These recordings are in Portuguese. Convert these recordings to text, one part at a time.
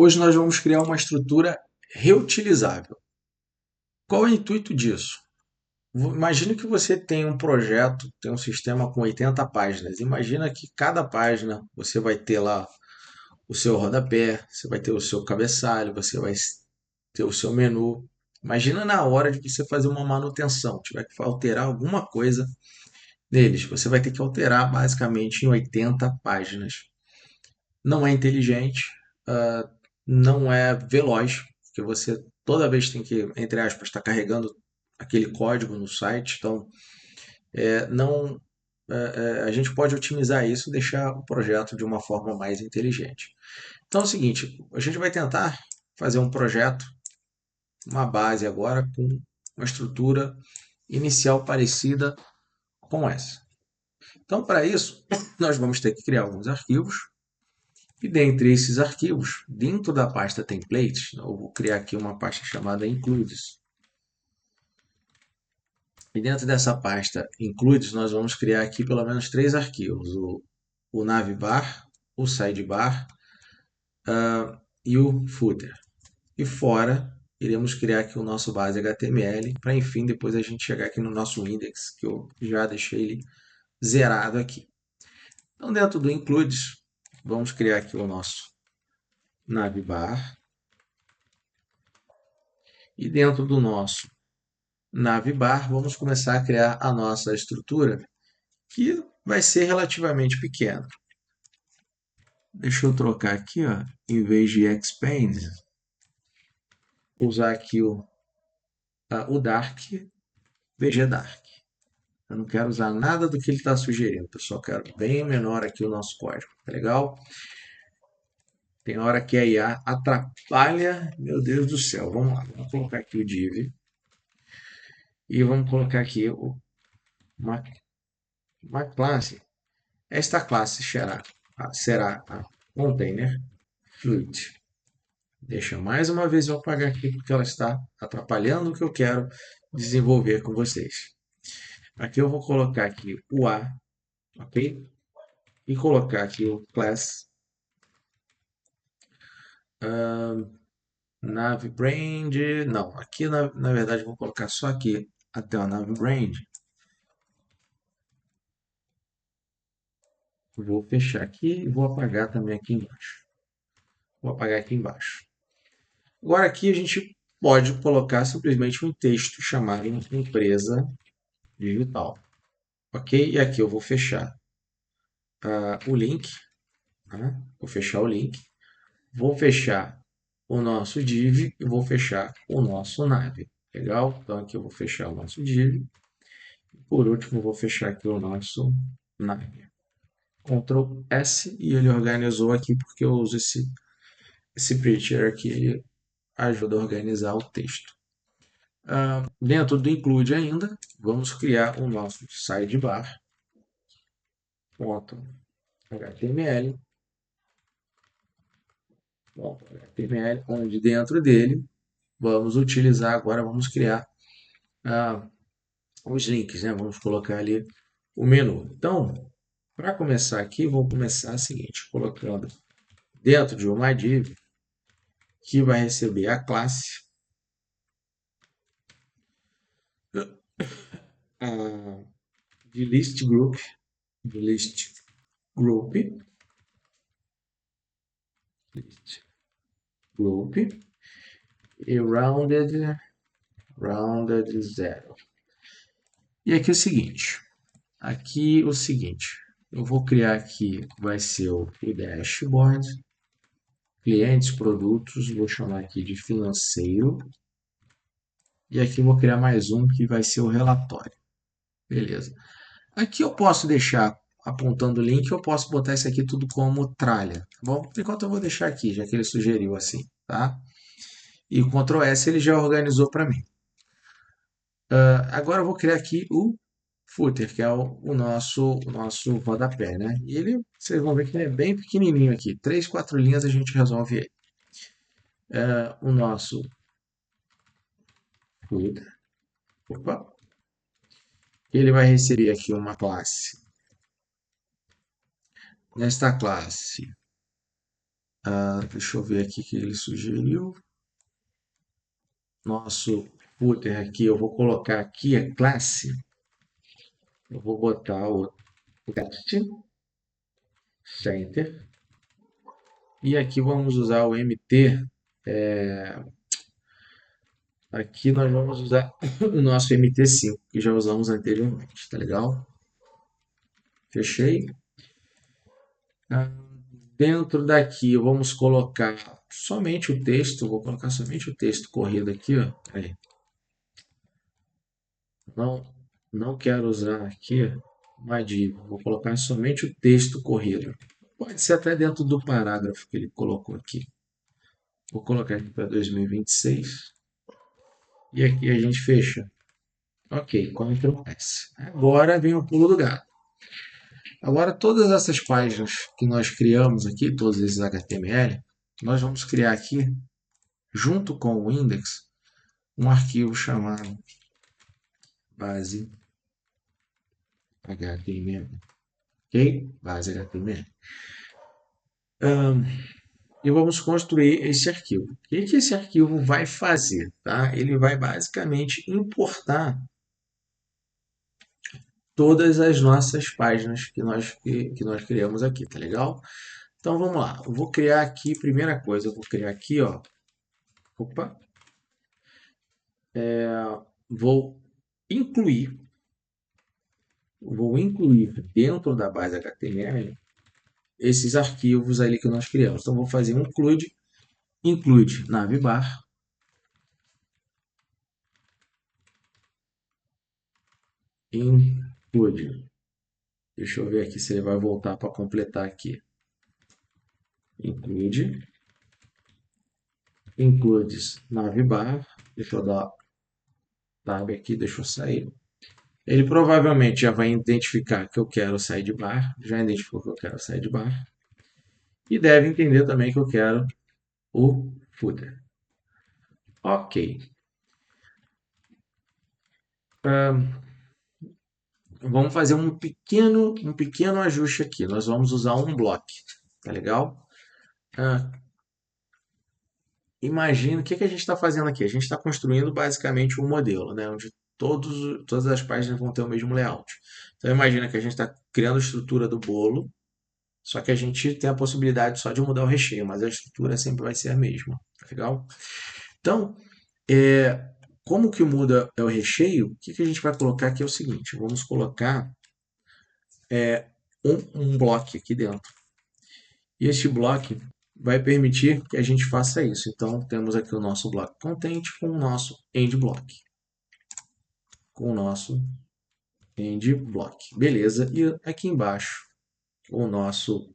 Hoje nós vamos criar uma estrutura reutilizável. Qual é o intuito disso? Imagine que você tem um projeto, tem um sistema com 80 páginas. Imagina que cada página você vai ter lá o seu rodapé, você vai ter o seu cabeçalho, você vai ter o seu menu. Imagina na hora de você fazer uma manutenção, tiver que alterar alguma coisa neles. Você vai ter que alterar basicamente em 80 páginas. Não é inteligente, não é veloz, porque você toda vez tem que, entre aspas, estar carregando aquele código no site. Então, não, a gente pode otimizar isso e deixar o projeto de uma forma mais inteligente. Então é o seguinte, a gente vai tentar fazer um projeto, uma base agora com uma estrutura inicial parecida com essa. Então, para isso, nós vamos ter que criar alguns arquivos. E dentre esses arquivos, dentro da pasta templates, eu vou criar aqui uma pasta chamada includes. E dentro dessa pasta includes, nós vamos criar aqui pelo menos 3 arquivos: o navbar, o sidebar e o footer. E fora, iremos criar aqui o nosso base HTML, para enfim depois a gente chegar aqui no nosso index, que eu já deixei ele zerado aqui. Então, dentro do includes, vamos criar aqui o nosso navbar. E dentro do nosso navbar, vamos começar a criar a nossa estrutura, que vai ser relativamente pequena. Deixa eu trocar aqui, ó, em vez de expand, usar aqui o dark, VG Dark. Eu não quero usar nada do que ele está sugerindo, eu só quero bem menor aqui o nosso código. Tá legal? Tem hora que a IA atrapalha, meu Deus do céu. Vamos lá, vamos colocar aqui o div e vamos colocar aqui uma classe. Esta classe será a container fluid. Deixa mais uma vez eu apagar aqui porque ela está atrapalhando o que eu quero desenvolver com vocês. Aqui eu vou colocar aqui o A, ok? E colocar aqui o class navbrand. Não, aqui na verdade eu vou colocar só aqui até o navbrand. Vou fechar aqui e vou apagar também aqui embaixo. Vou apagar aqui embaixo. Agora aqui a gente pode colocar simplesmente um texto chamado empresa digital. Ok? E aqui eu vou fechar o link. Tá? Vou fechar o link. Vou fechar o nosso div e vou fechar o nosso nav. Legal? Então aqui eu vou fechar o nosso div. Por último, vou fechar aqui o nosso nav. Ctrl S e ele organizou aqui porque eu uso esse prettier aqui, ele ajuda a organizar o texto. Dentro do include ainda, vamos criar o nosso sidebar. HTML, onde dentro dele vamos utilizar agora, vamos criar os links, né? Vamos colocar ali o menu. Então, para começar aqui, vou começar o seguinte, colocando dentro de uma div que vai receber a classe de list group, e rounded zero. E aqui é o seguinte, eu vou criar aqui, vai ser o dashboard, clientes, produtos, vou chamar aqui de financeiro, e aqui eu vou criar mais um que vai ser o relatório. Beleza. Aqui eu posso deixar apontando o link, eu posso botar isso aqui tudo como tralha, tá bom? Por enquanto eu vou deixar aqui, já que ele sugeriu assim, tá? E o Ctrl S ele já organizou para mim. Agora eu vou criar aqui o footer, que é o nosso rodapé, né? E ele, vocês vão ver que ele é bem pequenininho aqui. 3, 4 linhas a gente resolve ele. O nosso footer. Opa. Ele vai receber aqui uma classe. Nesta classe, Deixa eu ver aqui o que ele sugeriu. Nosso footer aqui, eu vou colocar aqui a classe. Eu vou botar o text center. E aqui vamos usar o MT. Aqui nós vamos usar o nosso MT5, que já usamos anteriormente, tá legal? Fechei. Ah, dentro daqui vamos colocar somente o texto, vou colocar somente o texto corrido aqui, ó. Aí. Não, não quero usar aqui uma div, vou colocar somente o texto corrido. Pode ser até dentro do parágrafo que ele colocou aqui. Vou colocar aqui para 2026 e aqui a gente fecha. Ok, Ctrl S. Agora vem o pulo do gato. Agora todas essas páginas que nós criamos aqui, todos esses HTML, nós vamos criar aqui, junto com o index, um arquivo chamado base HTML. Ok? Base HTML. E vamos construir esse arquivo. O que esse arquivo vai fazer? Tá? Ele vai basicamente importar todas as nossas páginas que nós criamos aqui, tá legal? Então vamos lá, eu vou criar aqui, primeira coisa, eu vou criar aqui, ó, opa, vou incluir, dentro da base HTML esses arquivos ali que nós criamos. Então vou fazer um include navbar, include, deixa eu ver aqui se ele vai voltar para completar aqui, includes navbar, deixa eu dar tab aqui, deixa eu sair. Ele provavelmente já vai identificar que eu quero sidebar, já identificou que eu quero sidebar, e deve entender também que eu quero o footer. Ok. Vamos fazer um pequeno ajuste aqui. Nós vamos usar um bloco, tá legal? Imagina, o que a gente está fazendo aqui? A gente está construindo basicamente um modelo, né? Onde todas as páginas vão ter o mesmo layout. Então imagina que a gente está criando a estrutura do bolo, só que a gente tem a possibilidade só de mudar o recheio, mas a estrutura sempre vai ser a mesma, tá legal? Então, como que muda o recheio? O que a gente vai colocar aqui é o seguinte, vamos colocar um bloco aqui dentro. E este bloco vai permitir que a gente faça isso. Então, temos aqui o nosso bloco content com o nosso end block. Com o nosso end block. Beleza. E aqui embaixo, o nosso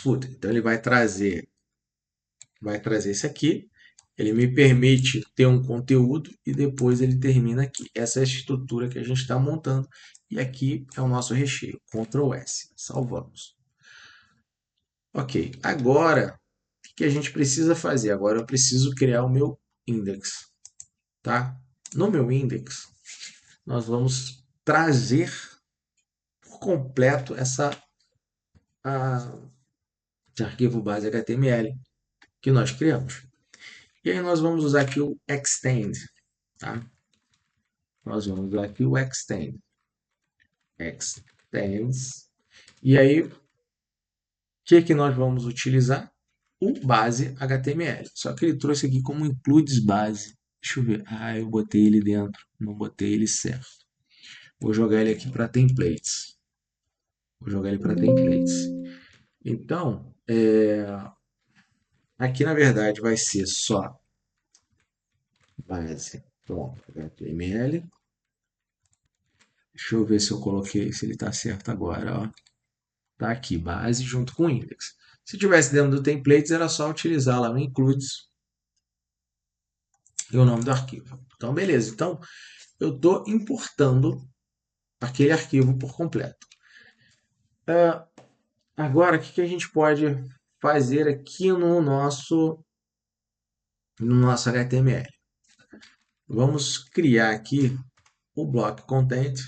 footer. Então, ele vai trazer esse aqui. Ele me permite ter um conteúdo e depois ele termina aqui. Essa é a estrutura que a gente está montando. E aqui é o nosso recheio. Ctrl S. Salvamos. Ok, agora o que a gente precisa fazer? Agora eu preciso criar o meu index. Tá? No meu index, nós vamos trazer por completo esse arquivo base HTML que nós criamos. E aí nós vamos usar aqui o extend. Tá? Nós vamos usar aqui o extend. Extends. E aí, o que nós vamos utilizar? O base HTML. Só que ele trouxe aqui como includes base. Deixa eu ver. Ah, eu botei ele dentro. Não botei ele certo. Vou jogar ele aqui para templates. Então, aqui na verdade vai ser só base.html. Deixa eu ver se eu coloquei, se ele está certo agora. Ó. Tá aqui, base junto com index. Se tivesse dentro do templates, era só utilizar lá no includes e o nome do arquivo. Então, beleza. Então, eu estou importando aquele arquivo por completo. Agora, o que a gente pode fazer aqui no nosso HTML? Vamos criar aqui o block content.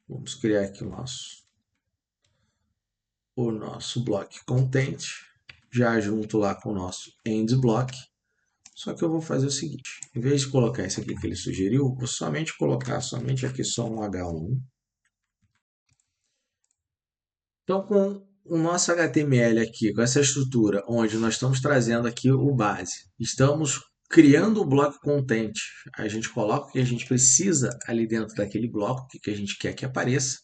Vamos criar aqui o nosso o nosso block content, já junto lá com o nosso end block. Só que eu vou fazer o seguinte, em vez de colocar esse aqui que ele sugeriu, vou somente colocar somente aqui só um H1. Então, com o nosso HTML aqui, com essa estrutura, onde nós estamos trazendo aqui o base, estamos criando o bloco content, a gente coloca o que a gente precisa ali dentro daquele bloco, o que a gente quer que apareça,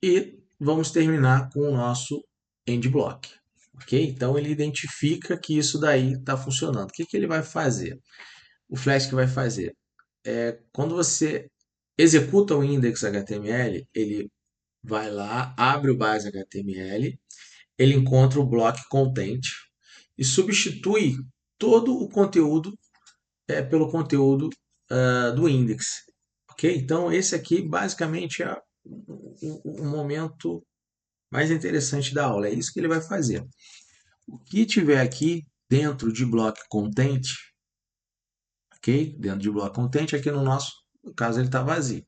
e vamos terminar com o nosso end block. Ok? Então, ele identifica que isso daí está funcionando. O que ele vai fazer? O Flask vai fazer? Quando você executa o index HTML, ele vai lá, abre o base HTML, ele encontra o block content e substitui todo o conteúdo pelo conteúdo do index. Ok? Então, esse aqui basicamente é o momento mais interessante da aula. É isso que ele vai fazer. O que tiver aqui dentro de block content, ok? Dentro de block content, aqui no caso ele está vazio.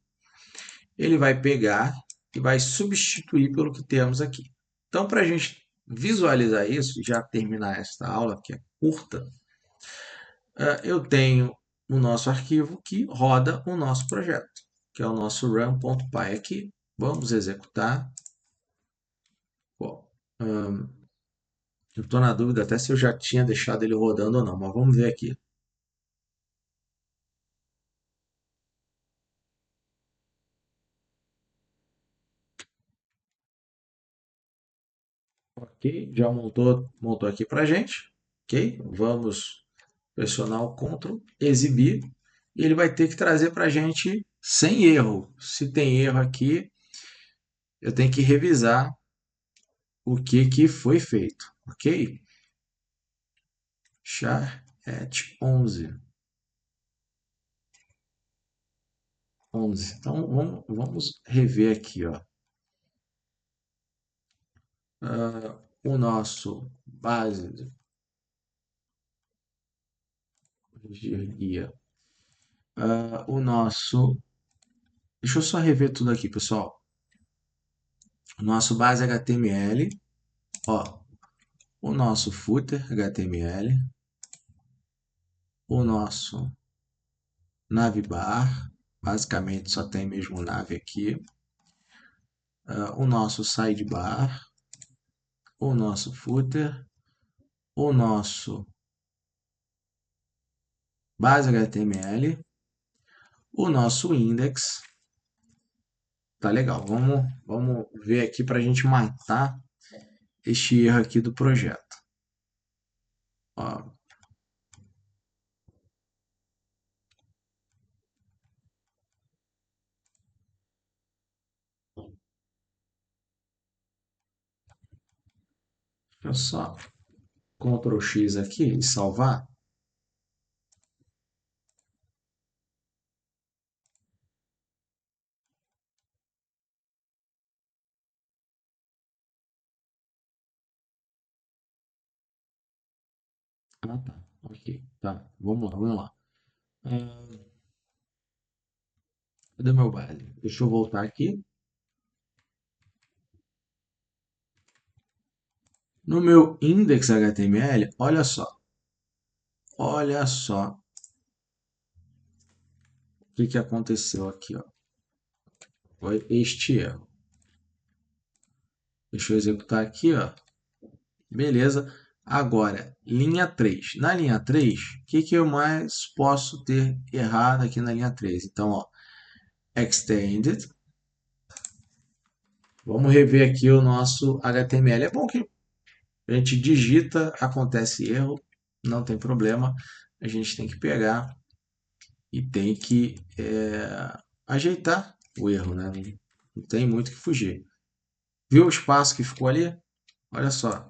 Ele vai pegar e vai substituir pelo que temos aqui. Então, para a gente visualizar isso e já terminar esta aula, que é curta, eu tenho o nosso arquivo que roda o nosso projeto, que é o nosso run.py aqui. Vamos executar. Bom, eu estou na dúvida até se eu já tinha deixado ele rodando ou não, mas vamos ver aqui. Ok, já montou aqui para a gente. Ok, vamos pressionar o Ctrl, exibir, e ele vai ter que trazer para a gente sem erro. Se tem erro aqui, eu tenho que revisar o que foi feito. Ok? Char at 11. 11. Então, vamos rever aqui, ó. O nosso base de guia. O nosso... Deixa eu só rever tudo aqui, pessoal. O nosso base HTML. Ó, o nosso footer HTML. O nosso navbar. Basicamente só tem mesmo nave aqui. O nosso sidebar. O nosso footer. O nosso base HTML, o nosso index. Tá legal, vamos ver aqui para a gente matar este erro aqui do projeto. Ó, deixa eu só Ctrl X aqui e salvar. Ah, tá. Ok, tá. Vamos lá. Cadê meu base? Deixa eu voltar aqui. No meu index HTML, olha só. Olha só o que aconteceu aqui, ó. Foi este erro. Deixa eu executar aqui, ó. Beleza. Agora, linha 3. Na linha 3, o que eu mais posso ter errado aqui na linha 3? Então, ó, extended. Vamos rever aqui o nosso HTML. É bom que a gente digita, acontece erro, não tem problema. A gente tem que pegar e tem que ajeitar o erro, né? Não tem muito que fugir. Viu o espaço que ficou ali? Olha só.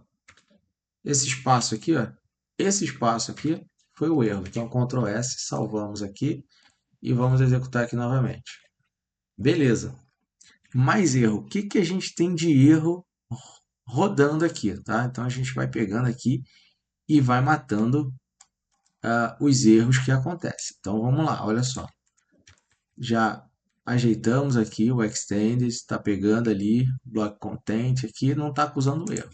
Esse espaço aqui, ó, esse espaço aqui foi o erro. Então, Ctrl S, salvamos aqui e vamos executar aqui novamente. Beleza. Mais erro. O que a gente tem de erro rodando aqui, tá? Então, a gente vai pegando aqui e vai matando os erros que acontecem. Então, vamos lá, olha só. Já Ajeitamos aqui o Extended, está pegando ali, Block Content aqui, não está acusando erro.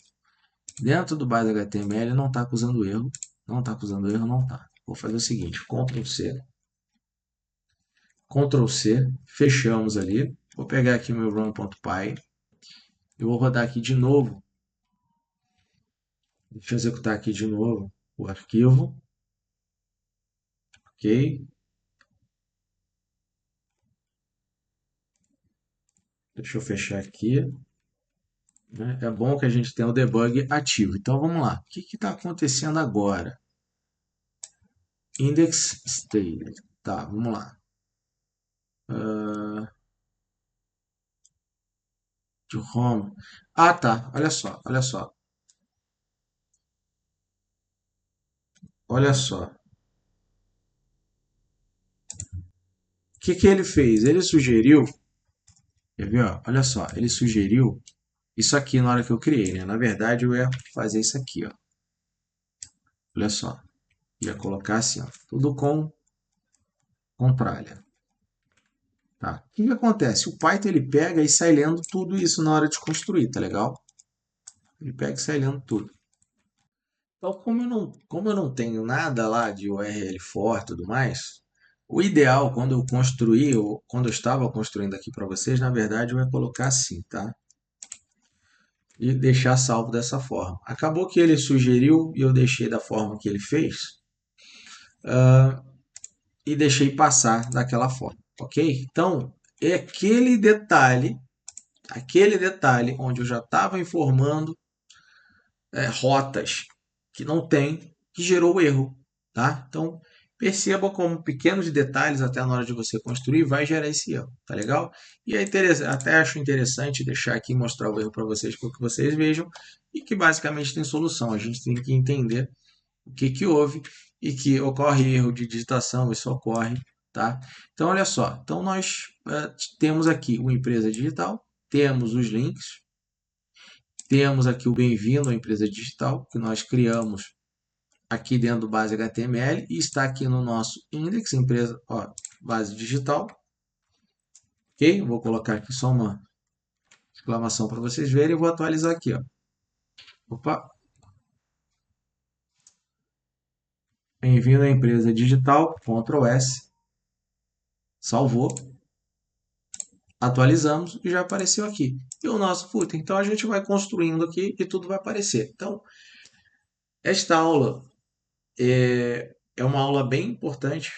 Dentro do base HTML não está acusando erro, não está acusando erro, não está. Vou fazer o seguinte, Ctrl C, fechamos ali. Vou pegar aqui o meu run.py, eu vou rodar aqui de novo. Deixa eu executar aqui de novo o arquivo. Ok. Deixa eu fechar aqui. Né? É bom que a gente tenha o debug ativo. Então vamos lá. O que está acontecendo agora? Index state. Tá, vamos lá. De home. Ah, tá. Olha só, olha só. Olha só. O que ele fez? Ele sugeriu. Quer ver? Ó? Olha só. Ele sugeriu isso aqui na hora que eu criei, né? Na verdade, eu ia fazer isso aqui, ó. Olha só. Ia colocar assim, ó. Tudo com tralha. Tá? O que acontece? O Python ele pega e sai lendo tudo isso na hora de construir, tá legal? Ele pega e sai lendo tudo. Então, como eu não tenho nada lá de URL forte e tudo mais, o ideal quando eu construí, ou quando eu estava construindo aqui para vocês, na verdade eu ia colocar assim, tá? E deixar salvo dessa forma. Acabou que ele sugeriu e eu deixei da forma que ele fez, e deixei passar daquela forma, ok? Então, é aquele detalhe onde eu já estava informando rotas que não tem, que gerou o erro, tá? Então, perceba como pequenos detalhes até na hora de você construir vai gerar esse erro, tá legal? E é até acho interessante deixar aqui mostrar o erro para vocês, para que vocês vejam e que basicamente tem solução. A gente tem que entender o que houve e que ocorre erro de digitação, isso ocorre, tá? Então, olha só. Então, nós temos aqui o Empresa Digital, temos os links, temos aqui o Bem-vindo à Empresa Digital, que nós criamos aqui dentro do base HTML e está aqui no nosso index, empresa, ó, base digital. Ok? Vou colocar aqui só uma exclamação para vocês verem e vou atualizar aqui. Ó. Opa! Bem-vindo à empresa digital, Ctrl S, salvou, atualizamos e já apareceu aqui. E o nosso footer. Então a gente vai construindo aqui e tudo vai aparecer. Então, esta aula é uma aula bem importante,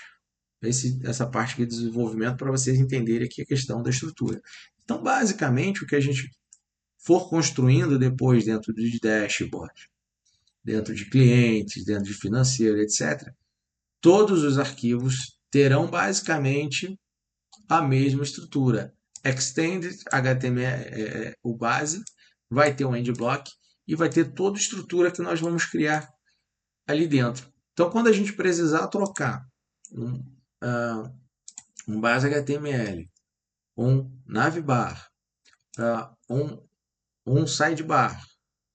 essa parte de desenvolvimento, para vocês entenderem aqui a questão da estrutura. Então, basicamente, o que a gente for construindo depois dentro de dashboard, dentro de clientes, dentro de financeiro, etc., todos os arquivos terão basicamente a mesma estrutura. Extended HTML, o base, vai ter um endblock e vai ter toda a estrutura que nós vamos criar ali dentro. Então, quando a gente precisar trocar um base HTML, um navbar, um sidebar,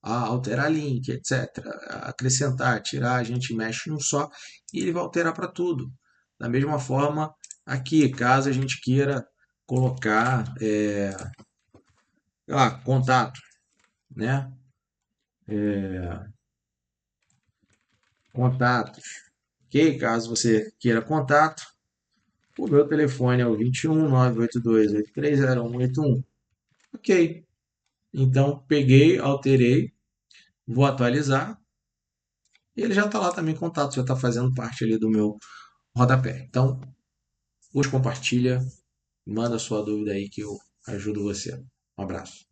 alterar link, etc., acrescentar, tirar, a gente mexe em um só e ele vai alterar para tudo. Da mesma forma, aqui, caso a gente queira colocar contato, né? Contatos, ok? Caso você queira contato, o meu telefone é o 21 982 830181. Ok. Então, peguei, alterei, vou atualizar e ele já está lá também, contato, já está fazendo parte ali do meu rodapé. Então, hoje compartilha, manda sua dúvida aí que eu ajudo você. Um abraço.